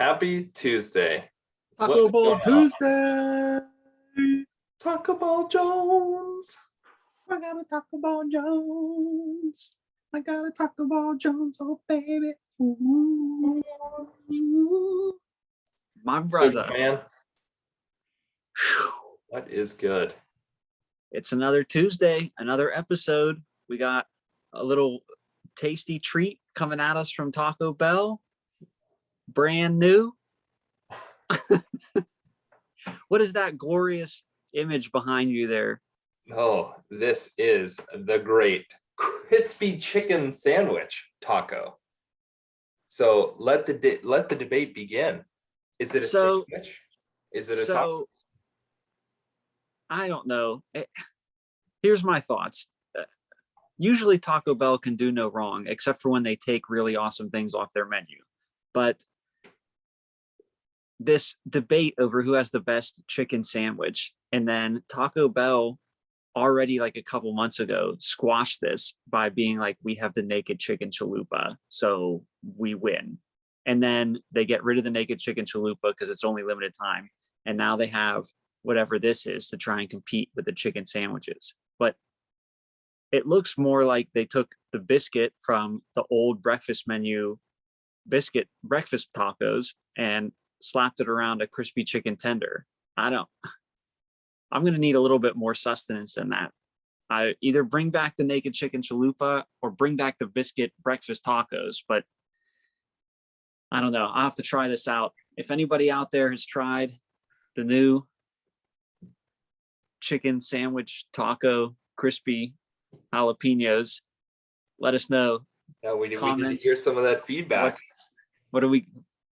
Happy Tuesday. Taco What's Ball going on? Tuesday. Taco Ball Jones. I got a Taco Ball Jones. I got a Taco Ball Jones, oh baby. Ooh. My brother. Good, man. What is good? It's another Tuesday, another episode. We got a little tasty treat coming at us from Taco Bell. Brand new. What is that glorious image behind you there? Oh, this is the great crispy chicken sandwich taco. So let the debate begin. Is it a sandwich? Is it a taco? I don't know. Here's my thoughts. Usually Taco Bell can do no wrong, except for when they take really awesome things off their menu. But this debate over who has the best chicken sandwich, and then Taco Bell already like a couple months ago squashed this by being like, we have the naked chicken chalupa, so we win. And then they get rid of the naked chicken chalupa because it's only limited time. And now they have whatever this is to try and compete with the chicken sandwiches. But it looks more like they took the biscuit from the old breakfast menu biscuit breakfast tacos and slapped it around a crispy chicken tender. I'm going to need a little bit more sustenance than that. I either bring back the naked chicken chalupa or bring back the biscuit breakfast tacos, but I don't know. I'll have to try this out. If anybody out there has tried the new chicken sandwich taco, crispy jalapenos, let us know. Yeah, we need to hear some of that feedback.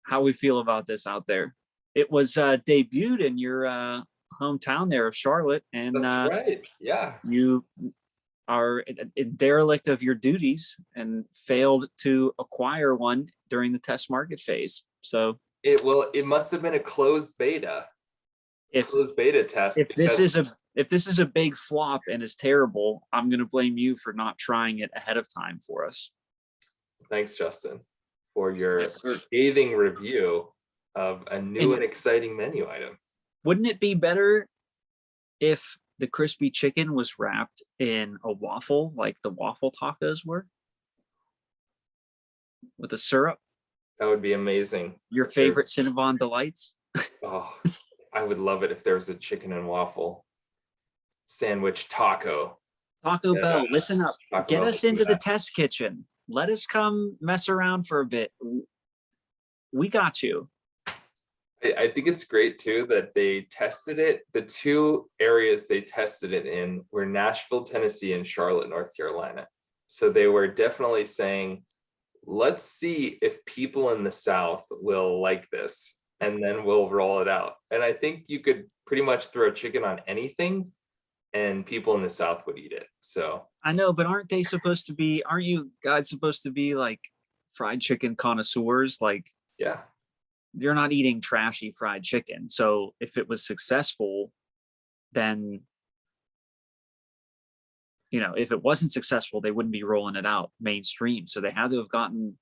How we feel about this out there. It was debuted in your hometown there of Charlotte, and that's right. Yeah, you are a derelict of your duties and failed to acquire one during the test market phase. So it must have been a closed beta. Closed beta test. If this is a big flop and is terrible, I'm going to blame you for not trying it ahead of time for us. Thanks, Justin, for your scathing review of a new and exciting menu item. Wouldn't it be better if the crispy chicken was wrapped in a waffle like the waffle tacos were? With a syrup? That would be amazing. Your favorite Cinnabon Delights? Oh, I would love it if there was a chicken and waffle sandwich taco. Taco Bell, listen up. Get us into the test kitchen. Let us come mess around for a bit. We got you. I think it's great too that they tested it. The two areas they tested it in were Nashville, Tennessee, and Charlotte, North Carolina. So they were definitely saying, let's see if people in the South will like this, and then we'll roll it out. And I think you could pretty much throw chicken on anything and people in the South would eat it. So I know, but aren't you guys supposed to be like fried chicken connoisseurs? Like, yeah, you're not eating trashy fried chicken. So if it was successful, then, if it wasn't successful, they wouldn't be rolling it out mainstream. So they had to have gotten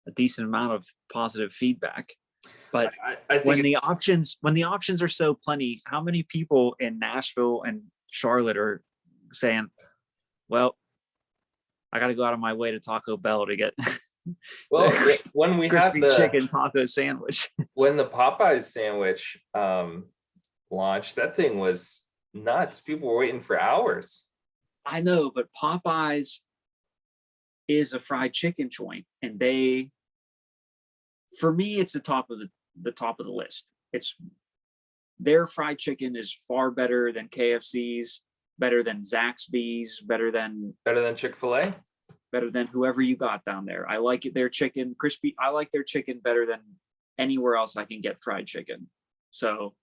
a decent amount of positive feedback. But I think when the options are so plenty, how many people in Nashville and Charlotte are saying, well, I got to go out of my way to Taco Bell to get when we crispy had the chicken taco sandwich. When the Popeyes sandwich launched, that thing was nuts. People were waiting for hours. I know, but Popeyes is a fried chicken joint, and for me, it's the top of the list. Their fried chicken is far better than KFC's, better than Zaxby's, better than Chick-fil-A, better than whoever you got down there. I like their chicken crispy. I like their chicken better than anywhere else I can get fried chicken. So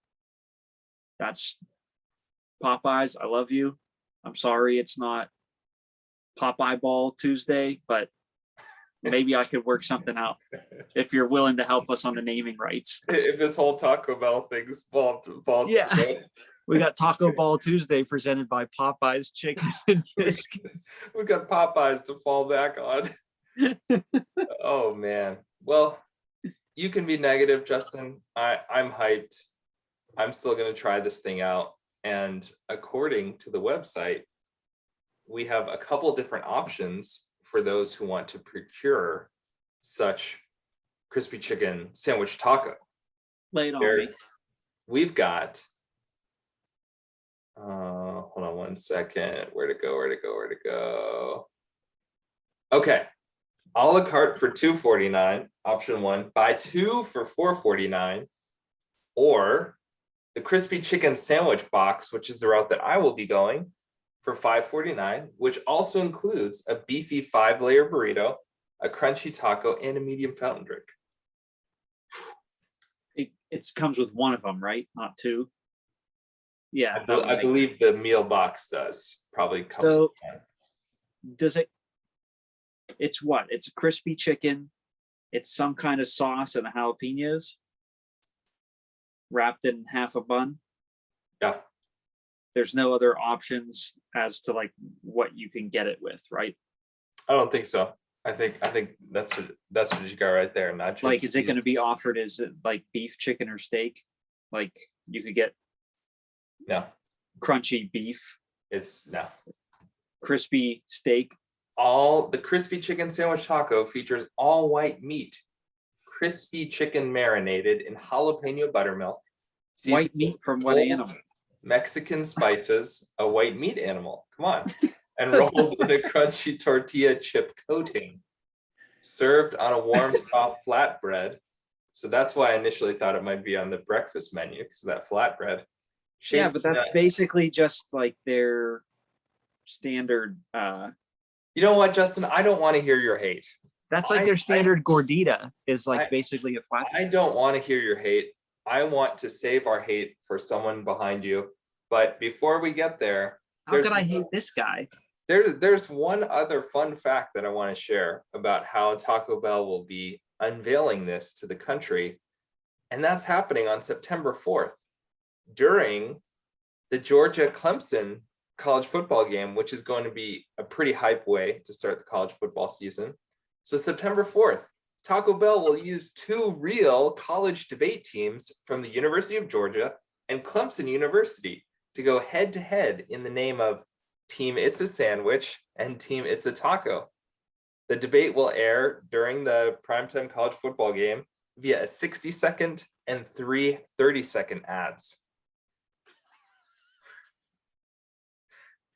that's Popeyes. I love you. I'm sorry it's not Popeye Ball Tuesday, but maybe I could work something out if you're willing to help us on the naming rights. If this whole Taco Bell thing falls yeah. We got Taco Ball Tuesday presented by Popeyes Chicken and Biscuits. We got Popeyes to fall back on. Oh man. Well, you can be negative, Justin. I'm hyped. I'm still going to try this thing out. And according to the website, we have a couple different options for those who want to procure such crispy chicken sandwich taco. Lay it on There, me. we've got, hold on one second. Where to go? Okay. A la carte for $2.49, option one. Buy two for $4.49, or the crispy chicken sandwich box, which is the route that I will be going, for $5.49, which also includes a beefy 5-layer burrito, a crunchy taco, and a medium fountain drink. It comes with one of them, right? Not two. Yeah, I believe the meal box does probably come. So does it? It's what? It's a crispy chicken. It's some kind of sauce and jalapenos wrapped in half a bun. Yeah. There's no other options as to like what you can get it with, right? I don't think so. I think that's what you got right there. Not like, is it going to be offered as like beef, chicken, or steak? Like you could get no crunchy beef, it's no crispy steak. All the crispy chicken sandwich taco features all white meat, crispy chicken marinated in jalapeno buttermilk. White meat from what animal? Mexican spices, a white meat animal. Come on. And rolled in a crunchy tortilla chip coating, served on a warm, soft flatbread. So that's why I initially thought it might be on the breakfast menu, because of that flatbread. Yeah, but that's basically just like their standard. You know what, Justin? I don't want to hear your hate. That's like their standard gordita is like basically a flat. I don't want to hear your hate. I want to save our hate for someone behind you. But before we get there, how could I hate this guy? There's one other fun fact that I want to share about how Taco Bell will be unveiling this to the country. And that's happening on September 4th during the Georgia-Clemson college football game, which is going to be a pretty hype way to start the college football season. So September 4th, Taco Bell will use two real college debate teams from the University of Georgia and Clemson University to go head to head in the name of Team It's a Sandwich and Team It's a Taco. The debate will air during the primetime college football game via a 60-second and 3 30-second ads.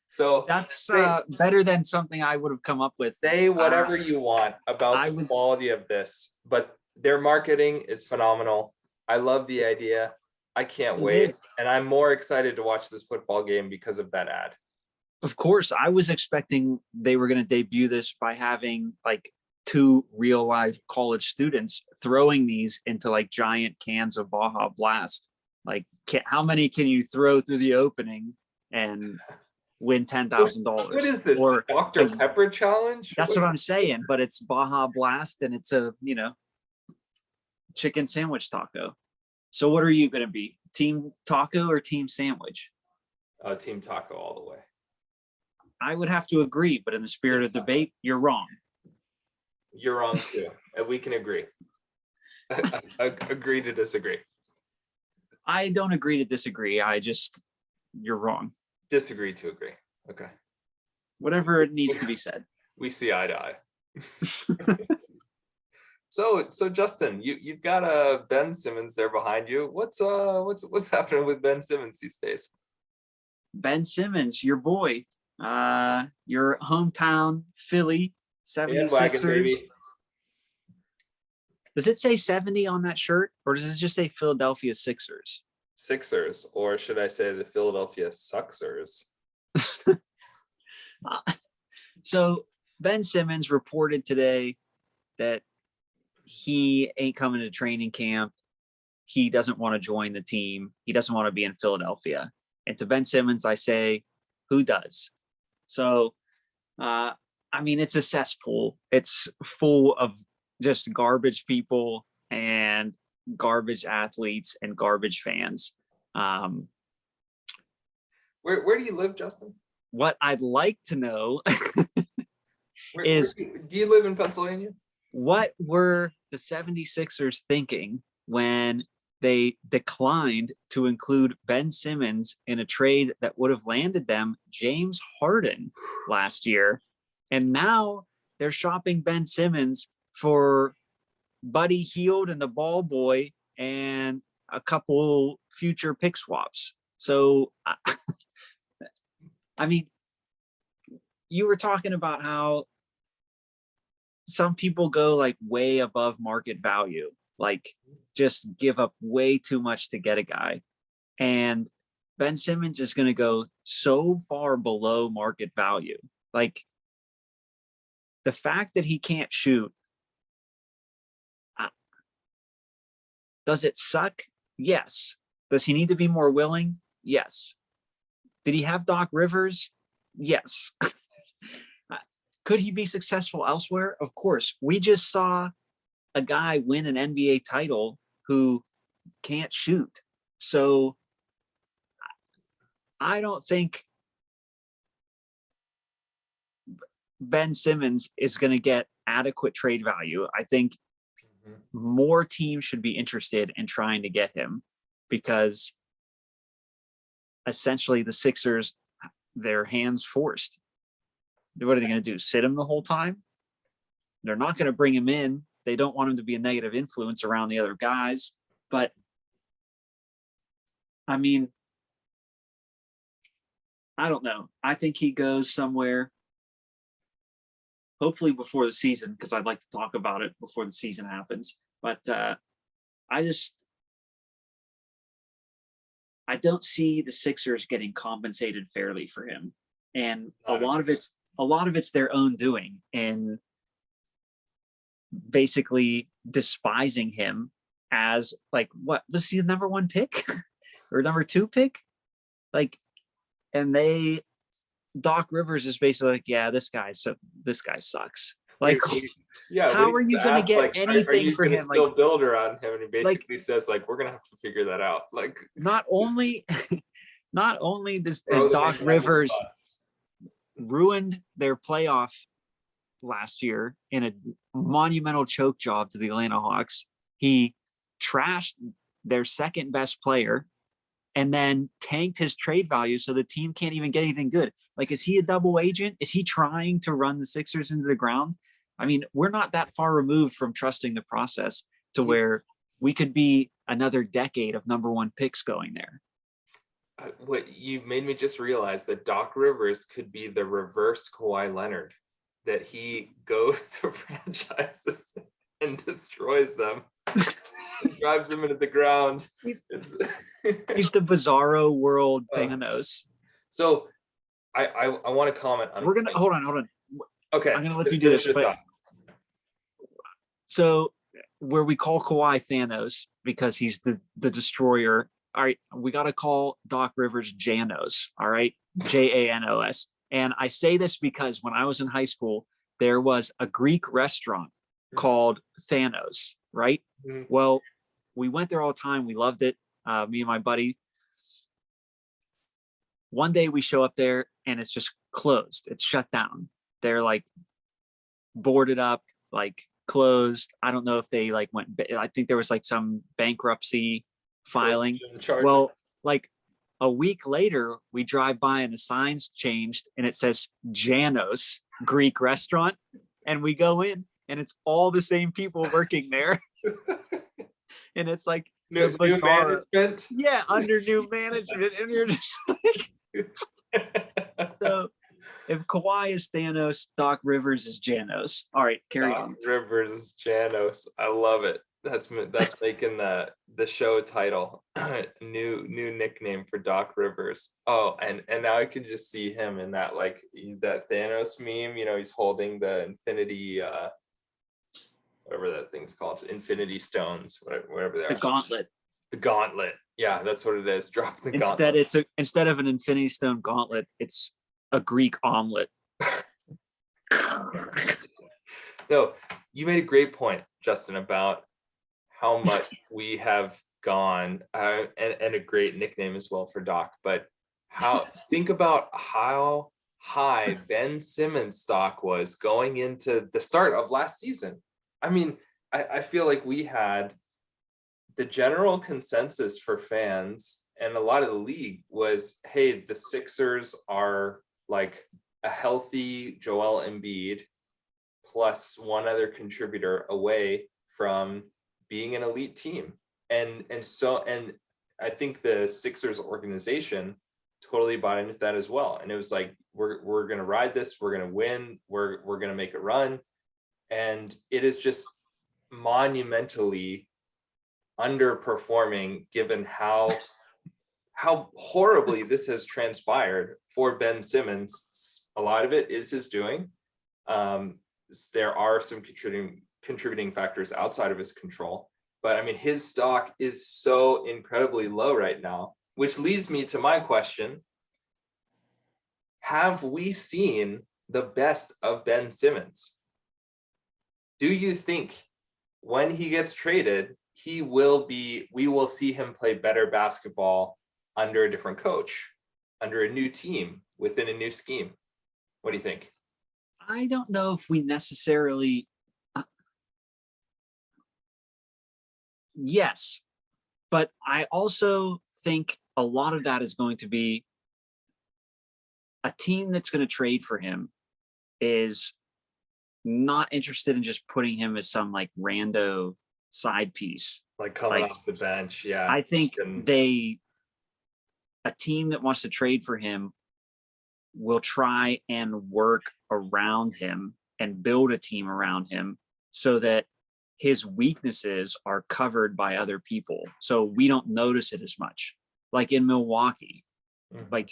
So that's better than something I would have come up with. Say whatever you want about the quality of this, but their marketing is phenomenal. I love the idea. I can't wait. And I'm more excited to watch this football game because of that ad. Of course, I was expecting they were going to debut this by having like two real live college students throwing these into like giant cans of Baja Blast. Like, how many can you throw through the opening and win $10,000? What is this? Or Dr. Pepper challenge? That's what I'm saying. But it's Baja Blast and it's a, chicken sandwich taco. So what are you going to be? Team taco or team sandwich? Team taco all the way. I would have to agree, but in the spirit of debate, you're wrong. You're wrong too. And we can agree. Agree to disagree. I don't agree to disagree. You're wrong. Disagree to agree. Okay. Whatever it needs to be said. We see eye to eye. So Justin, you've got Ben Simmons there behind you. What's happening with Ben Simmons these days? Ben Simmons, your boy, your hometown Philly 76ers. Does it say 70 on that shirt, or does it just say Philadelphia Sixers? Sixers, or should I say the Philadelphia Suxers? So Ben Simmons reported today that he ain't coming to training camp. He doesn't want to join the team. He doesn't want to be in Philadelphia. And to Ben Simmons, I say, who does? So, it's a cesspool. It's full of just garbage people and garbage athletes and garbage fans. Where do you live, Justin? What I'd like to know do you live in Pennsylvania? what were the 76ers thinking when they declined to include Ben Simmons in a trade that would have landed them James Harden last year? And now they're shopping Ben Simmons for Buddy Hield and the ball boy and a couple future pick swaps. So, I mean, you were talking about how some people go like way above market value, like just give up way too much to get a guy. And Ben Simmons is going to go so far below market value. Like the fact that he can't shoot, does it suck? Yes. Does he need to be more willing? Yes. Did he have Doc Rivers? Yes. Could he be successful elsewhere? Of course. We just saw a guy win an NBA title who can't shoot. So I don't think Ben Simmons is going to get adequate trade value. I think more teams should be interested in trying to get him because essentially the Sixers, their hands forced. What are they going to do? Sit him the whole time? They're not going to bring him in. They don't want him to be a negative influence around the other guys. But I mean, I don't know. I think he goes somewhere, hopefully before the season, because I'd like to talk about it before the season happens. But I don't see the Sixers getting compensated fairly for him. And a lot of it's their own doing and basically despising him as like, what was he, the number 1 pick or number 2 pick? Like, and Doc Rivers is basically like, yeah, this guy sucks. Like, yeah, how are you going to get like, anything for him? Still like, build around him, and he basically says, like, we're gonna have to figure that out. Like, not only does Doc Rivers ruined their playoff last year in a monumental choke job to the Atlanta Hawks, he trashed their second best player and then tanked his trade value so the team can't even get anything good. Like, is he a double agent? Is he trying to run the Sixers into the ground? I mean, we're not that far removed from trusting the process to where we could be another decade of number 1 picks going there. What you made me just realize that Doc Rivers could be the reverse Kawhi Leonard, that he goes to franchises and destroys them. Drives them into the ground. He's the bizarro world Thanos. So I want to comment on. We're gonna hold on. Okay, I'm gonna let you do this. But, so where we call Kawhi Thanos because he's the destroyer. All right, we got to call Doc Rivers Janos. All right, Janos. And I say this because when I was in high school, there was a Greek restaurant called Thanos. Right. Mm-hmm. Well, we went there all the time. We loved it. Me and my buddy. One day we show up there and it's just closed. It's shut down. They're like boarded up, like closed. I don't know if they like went. I think there was like some bankruptcy filing. Well, like a week later, we drive by and the signs changed and it says Janos Greek restaurant, and we go in. And it's all the same people working there. And it's like new management. Yeah, under new management. And you're just like, so if Kawhi is Thanos, Doc Rivers is Janos. All right, carry on. Rivers is Janos. I love it. That's making the show title. new nickname for Doc Rivers. Oh, and now I can just see him in that, like, that Thanos meme. You know, he's holding the infinity whatever that thing's called, Infinity Stones, whatever they are. The gauntlet. Yeah, that's what it is. Drop the gauntlet. Instead of an Infinity Stone gauntlet, it's a Greek omelet. No, you made a great point, Justin, about how much we have gone, and a great nickname as well for Doc. But think about how high Ben Simmons stock was going into the start of last season. I mean, I feel like we had the general consensus for fans and a lot of the league was, hey, the Sixers are like a healthy Joel Embiid plus one other contributor away from being an elite team. And I think the Sixers organization totally bought into that as well. And it was like, we're gonna ride this, we're gonna win, we're gonna make a run. And it is just monumentally underperforming given how horribly this has transpired for Ben Simmons. A lot of it is his doing. There are some contributing factors outside of his control, but I mean, his stock is so incredibly low right now, which leads me to my question. Have we seen the best of Ben Simmons? Do you think when he gets traded, we will see him play better basketball under a different coach, under a new team, within a new scheme? What do you think? I don't know if we necessarily. Yes, but I also think a lot of that is going to be a team that's going to trade for him is not interested in just putting him as some like rando side piece. Like coming Like, off the bench, yeah. I think a team that wants to trade for him will try and work around him and build a team around him so that his weaknesses are covered by other people. So we don't notice it as much. Like in Milwaukee, like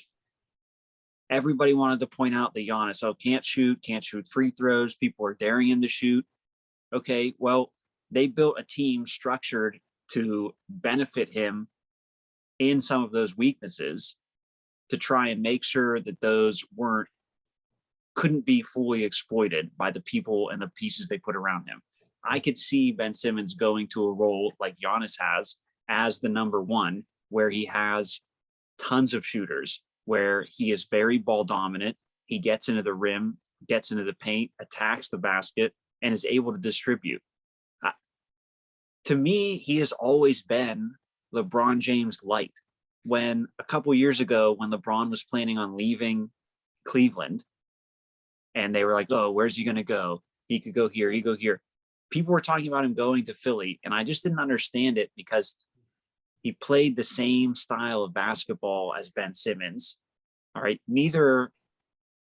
everybody wanted to point out that Giannis, can't shoot free throws. People are daring him to shoot. Okay, well, they built a team structured to benefit him in some of those weaknesses to try and make sure that those couldn't be fully exploited by the people and the pieces they put around him. I could see Ben Simmons going to a role like Giannis has as the number one, where he has tons of shooters, where he is very ball dominant. He gets into the rim, gets into the paint, attacks the basket, and is able to distribute. To me, he has always been LeBron James light. When a couple years ago, when LeBron was planning on leaving Cleveland, and they were like, oh, where's he going to go? He could go here, he could go here. People were talking about him going to Philly, and I just didn't understand it because he played the same style of basketball as Ben Simmons. All right. Neither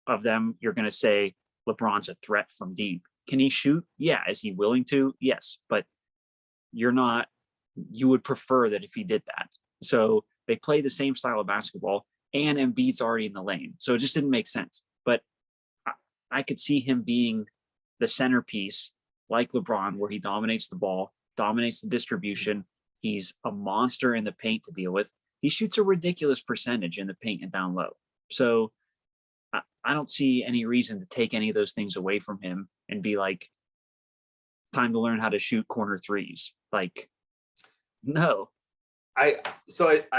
of them, you're going to say LeBron's a threat from deep. Can he shoot? Yeah. Is he willing to? Yes. But you would prefer that if he did that. So they play the same style of basketball, and Embiid's already in the lane. So it just didn't make sense. But I could see him being the centerpiece like LeBron, where he dominates the ball, dominates the distribution. He's a monster in the paint to deal with. He shoots a ridiculous percentage in the paint and down low. So I don't see any reason to take any of those things away from him and be like, time to learn how to shoot corner threes. Like, no. I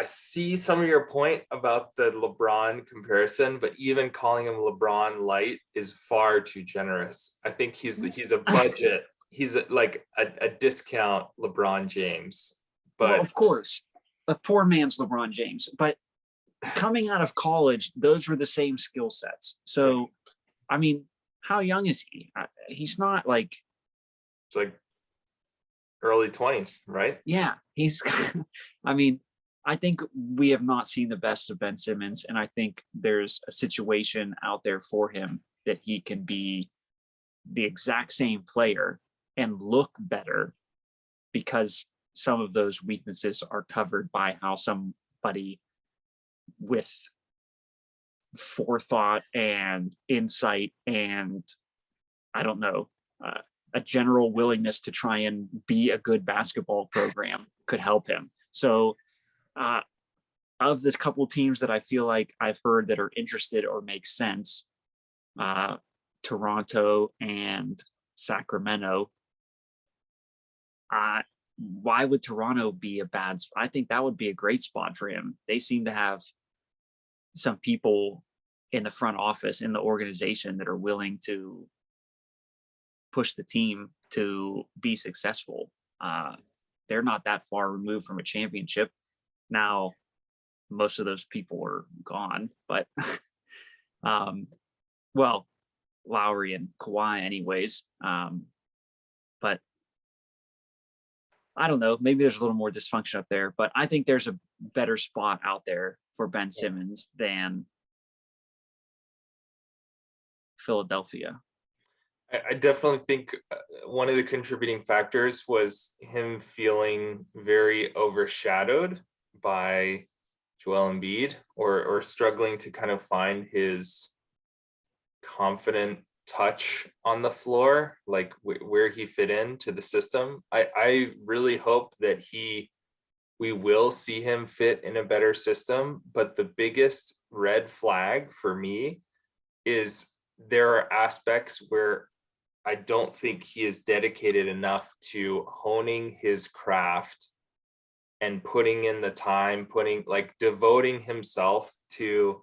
see some of your point about the LeBron comparison, but even calling him LeBron light is far too generous. I think he's a budget. He's like a discount LeBron James. But well, of course, a poor man's LeBron James. But coming out of college, those were the same skill sets. So, I mean, how young is he? He's not like. It's like early 20s, right? Yeah, I mean, I think we have not seen the best of Ben Simmons, and I think there's a situation out there for him that he can be the exact same player and look better because some of those weaknesses are covered by how somebody with forethought and insight and I don't know, a general willingness to try and be a good basketball program could help him. So of the couple teams that I feel like I've heard that are interested or make sense, Toronto and Sacramento, why would Toronto be a bad spot? I think that would be a great spot for him. They seem to have some people in the front office in the organization that are willing to push the team to be successful. They're not that far removed from a championship. Now, most of those people are gone, but well, Lowry and Kawhi anyways. But I don't know, maybe there's a little more dysfunction up there, but I think there's a better spot out there for Ben Simmons than Philadelphia. I definitely think one of the contributing factors was him feeling very overshadowed by Joel Embiid, or struggling to kind of find his confident touch on the floor, like where he fit into the system. I really hope that we will see him fit in a better system, but the biggest red flag for me is there are aspects where I don't think he is dedicated enough to honing his craft and putting in the time, devoting himself to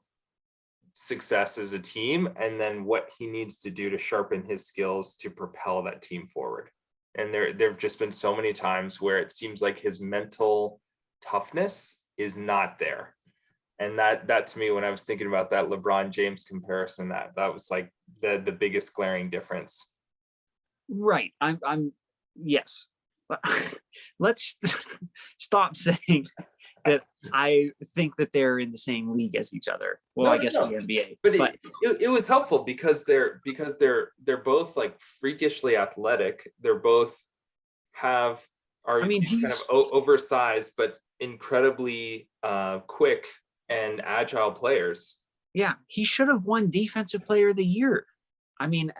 success as a team, and then what he needs to do to sharpen his skills to propel that team forward. And there've just been so many times where it seems like his mental toughness is not there. And that to me, when I was thinking about that LeBron James comparison, that was like the biggest glaring difference. Right. I'm yes. Let's stop saying that I think that they're in the same league as each other. Well, No, I no, guess no. the NBA. But it was helpful because they're both like freakishly athletic. They're both are kind of oversized but incredibly quick and agile players. Yeah, he should have won Defensive Player of the Year. I mean,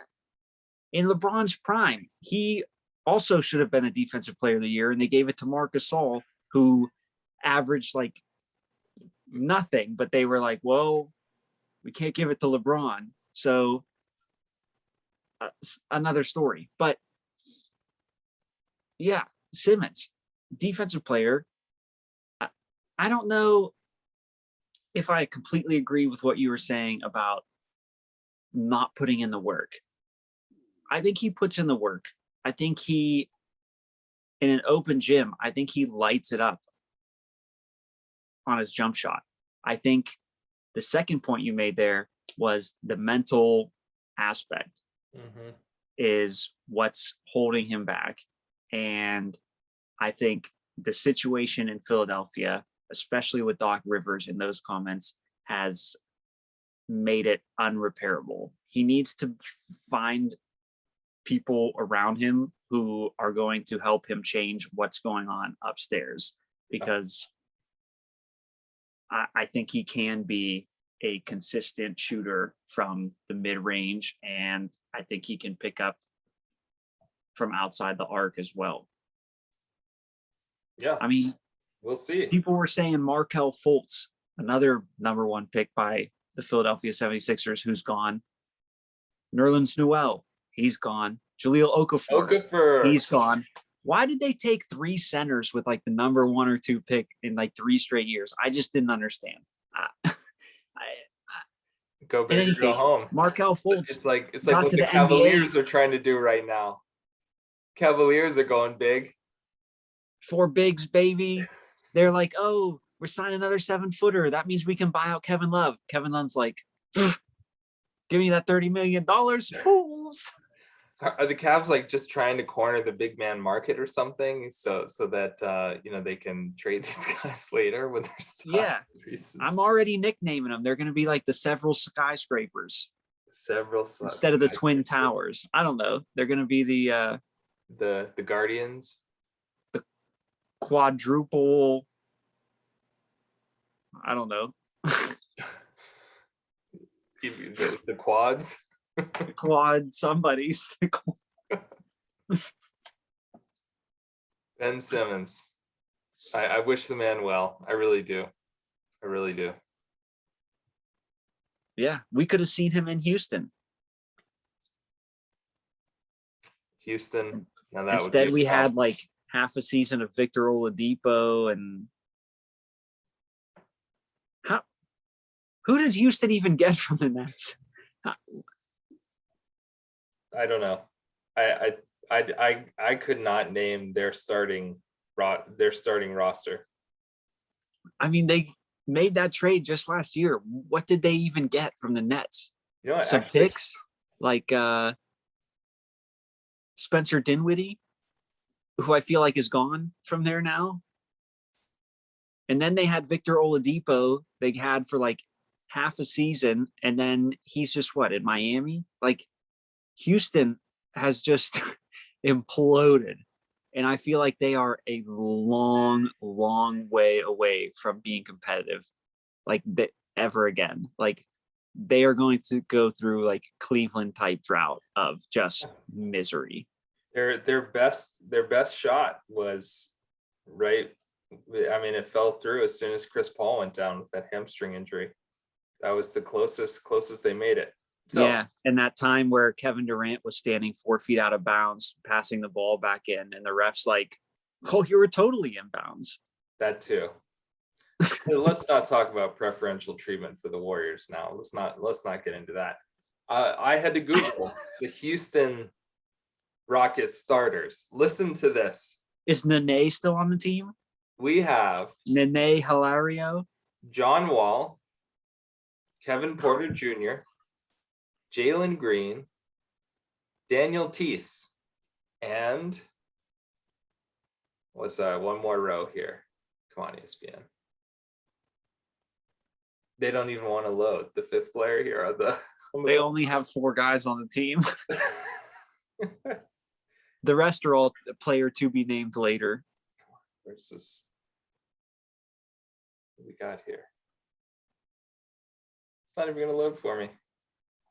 in LeBron's prime, he also should have been a Defensive Player of the Year, and they gave it to Marc Gasol, who averaged like nothing, but they were like, well, we can't give it to LeBron. So another story. But yeah, Simmons, defensive player. I don't know if I completely agree with what you were saying about not putting in the work. I think he puts in the work. I think in an open gym, I think he lights it up on his jump shot. I think the second point you made there was the mental aspect is what's holding him back. And I think the situation in Philadelphia, especially with Doc Rivers in those comments, has made it unrepairable. He needs to find people around him who are going to help him change what's going on upstairs, because I think he can be a consistent shooter from the mid-range, and I think he can pick up from outside the arc as well. Yeah, I mean, we'll see. People were saying Markelle Fultz, another number one pick by the Philadelphia 76ers, who's gone. Nerlens Noel, he's gone. Jahlil Okafor, he's gone. Why did they take three centers with like the number 1 or 2 pick in like 3 straight years? I just didn't understand. Go big or go home. Markelle Fultz. It's like what the Cavaliers are trying to do right now. Cavaliers are going big. 4 bigs, baby. They're like, oh, we're signing another 7-footer. That means we can buy out Kevin Love. Kevin Love's like, give me that $30 million, fools. Are the Cavs like just trying to corner the big man market or something, so that they can trade these guys later with their stock increases? I'm already nicknaming them. They're going to be like the several skyscrapers. Instead of the twin towers. I don't know. They're going to be the Guardians. The quadruple. I don't know. the quads. Quad somebody's. Ben Simmons. I wish the man well. I really do. Yeah, we could have seen him in Houston. Now that instead we had like half a season of Victor Oladipo, and who did Houston even get from the Nets? I don't know. I could not name their starting roster. I mean, they made that trade just last year. What did they even get from the Nets? You know what? Some Actually, picks like Spencer Dinwiddie, who I feel like is gone from there now. And then they had Victor Oladipo they had for like half a season. And then he's just what, in Miami? Like Houston has just imploded. And I feel like they are a long, long way away from being competitive, like ever again. Like they are going to go through like Cleveland type drought of just misery. their best shot was right. I mean, it fell through as soon as Chris Paul went down with that hamstring injury. That was the closest they made it. So, yeah, and that time where Kevin Durant was standing 4 feet out of bounds, passing the ball back in, and the refs like, "Oh, you were totally in bounds." that too. Let's not talk about preferential treatment for the Warriors now. Let's not get into that. I had to Google the Houston Rockets starters. Listen to this. Is Nene still on the team? We have Nene Hilario, John Wall, Kevin Porter Jr., Jalen Green, Daniel Tice, and what's one more row here? Come on, ESPN. They don't even want to load the fifth player here on the. They only have 4 guys on the team. The rest are all player to be named later. Where's this? What we got here? It's not even going to load for me.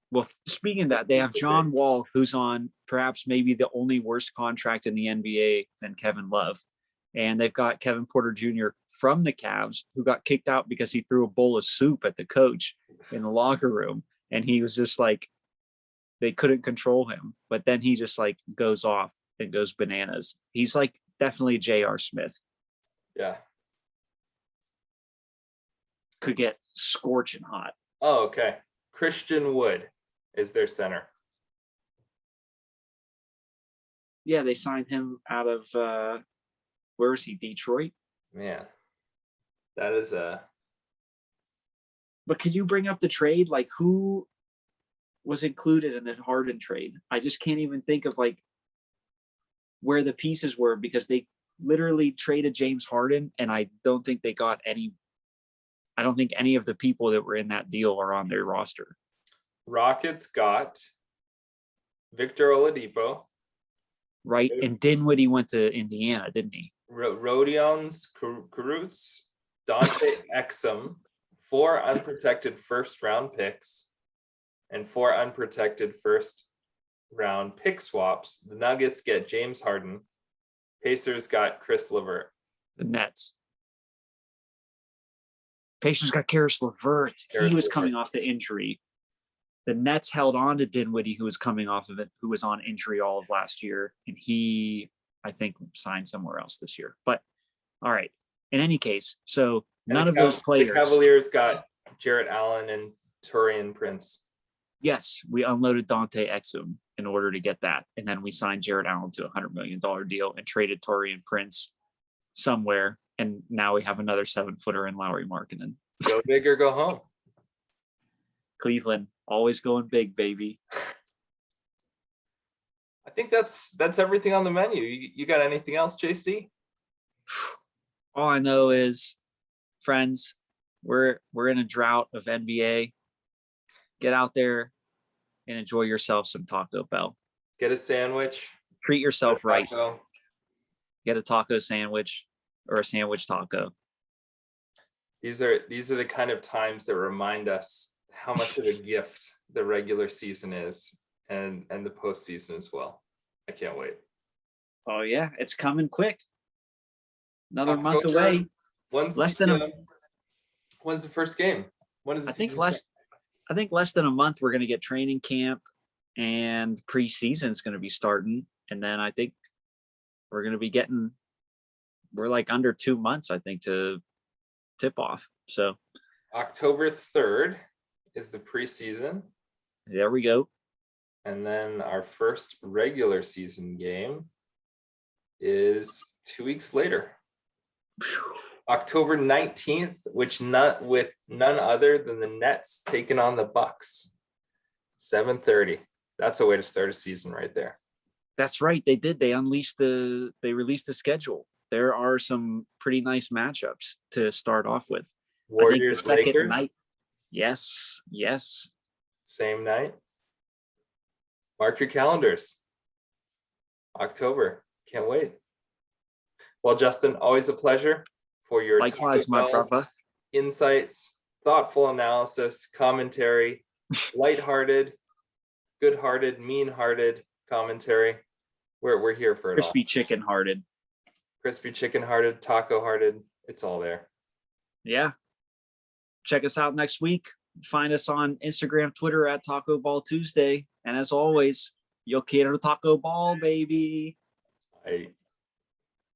Well, speaking of that, they have John Wall, who's on perhaps maybe the only worse contract in the NBA than Kevin Love. And they've got Kevin Porter Jr. from the Cavs, who got kicked out because he threw a bowl of soup at the coach in the locker room. And he was just like, they couldn't control him. But then he just like goes off and goes bananas. He's like definitely J.R. Smith. Yeah. Could get scorching hot. Oh, okay. Christian Wood is their center. Yeah, they signed him out of where is he? Detroit? Man, that is a. But could you bring up the trade? Like who was included in the Harden trade? I just can't even think of like where the pieces were because they literally traded James Harden and I don't think they got any. I don't think any of the people that were in that deal are on their roster. Rockets got Victor Oladipo. Right. And Dinwiddie went to Indiana, didn't he? Rodions Kurucs, Dante Exum, 4 unprotected first round picks, and 4 unprotected first round pick swaps. The Nuggets get James Harden. Pacers got Chris LeVert. The Nets. Pacers got Karis LeVert. He was coming off the injury. The Nets held on to Dinwiddie, who was coming off of it, who was on injury all of last year. And he, I think, signed somewhere else this year. But all right. In any case, so none of those players. The Cavaliers got Jarrett Allen and Taurean Prince. Yes, we unloaded Dante Exum in order to get that. And then we signed Jarrett Allen to a $100 million deal and traded Taurean Prince somewhere. And now we have another 7-footer in Lauri Markkanen. Go big or go home. Cleveland, always going big, baby. I think that's everything on the menu. You got anything else, JC? All I know is, friends, we're in a drought of NBA. Get out there and enjoy yourself some Taco Bell. Get a sandwich. Treat yourself right. Get a taco sandwich or a sandwich taco. These are the kind of times that remind us how much of a gift the regular season is and the postseason as well. I can't wait. Oh yeah, it's coming quick. Another October, month away. When's the first game? When is the I think less than a month we're going to get training camp and preseason is going to be starting. And then I think we're going to be we're like under 2 months, I think, to tip off. So October 3rd is the preseason. There we go. And then our first regular season game is 2 weeks later, October 19th, with none other than the Nets taking on the Bucks. 7:30. That's a way to start a season right there. That's right. They did. They released the schedule. There are some pretty nice matchups to start off with. Warriors, I think the second Lakers, night. Yes. same night. Mark your calendars. October. Can't wait. Well, Justin, always a pleasure for your Likewise, Taco my Bell brother. insights, thoughtful analysis, commentary, lighthearted, good-hearted, mean-hearted commentary. We're here for it Crispy all. chicken hearted. Crispy chicken hearted, taco hearted. It's all there. Yeah. Check us out next week. Find us on Instagram, Twitter at Taco Ball Tuesday. And as always, yo quiero taco ball, baby. I